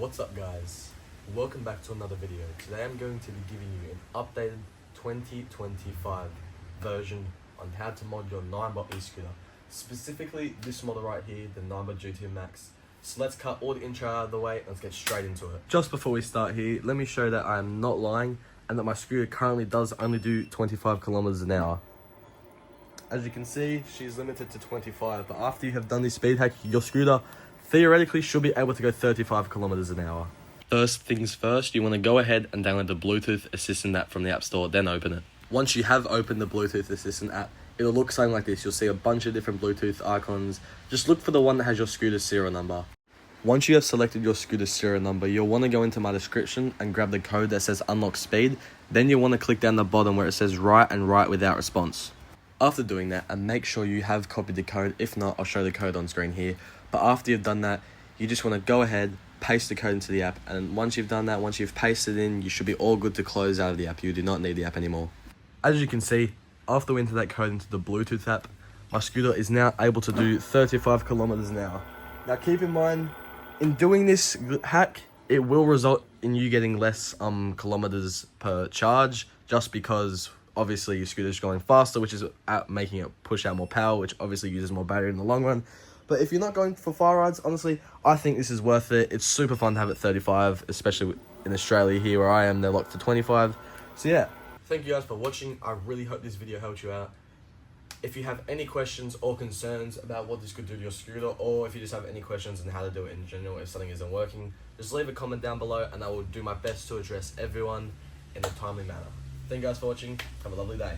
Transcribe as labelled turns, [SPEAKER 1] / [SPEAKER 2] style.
[SPEAKER 1] What's up guys, welcome back to another video. Today I'm going to be giving you an updated 2025 version on how to mod your Ninebot e-scooter. Specifically this model right here, the Ninebot GT Max. So let's cut all the intro out of the way and let's get straight into it. Just before we start here, let me show that I am not lying and that my scooter currently does only do 25 kilometers an hour. As you can see, she's limited to 25, but after you have done this speed hack, your scooter theoretically should be able to go 35 kilometers an hour. First things first, you want to go ahead and download the Bluetooth Assistant app from the App Store, then open it. Once you have opened the Bluetooth Assistant app, it'll look something like this. You'll see a bunch of different Bluetooth icons. Just look for the one that has your scooter's serial number. Once you have selected your scooter's serial number, you'll want to go into my description and grab the code that says unlock speed. Then you'll want to click down the bottom where it says write and write without response. After doing that, and make sure you have copied the code. If not, I'll show the code on screen here. But after you've done that, you just want to go ahead, paste the code into the app. And once you've done that, once you've pasted it in, you should be all good to close out of the app. You do not need the app anymore. As you can see, after we enter that code into the Bluetooth app, my scooter is now able to do 35 kilometers an hour. Now keep in mind, in doing this hack, it will result in you getting less kilometers per charge, just because obviously your scooter is going faster, which is making it push out more power, which obviously uses more battery in the long run. But if you're not going for far rides, honestly, I think this is worth it. It's super fun to have it 35, especially in Australia here where I am, they're locked to 25. So yeah, thank you guys for watching. I really hope this video helped you out. If you have any questions or concerns about what this could do to your scooter, or if you just have any questions on how to do it in general, if something isn't working, just leave a comment down below and I will do my best to address everyone in a timely manner. Thank you guys for watching. Have a lovely day.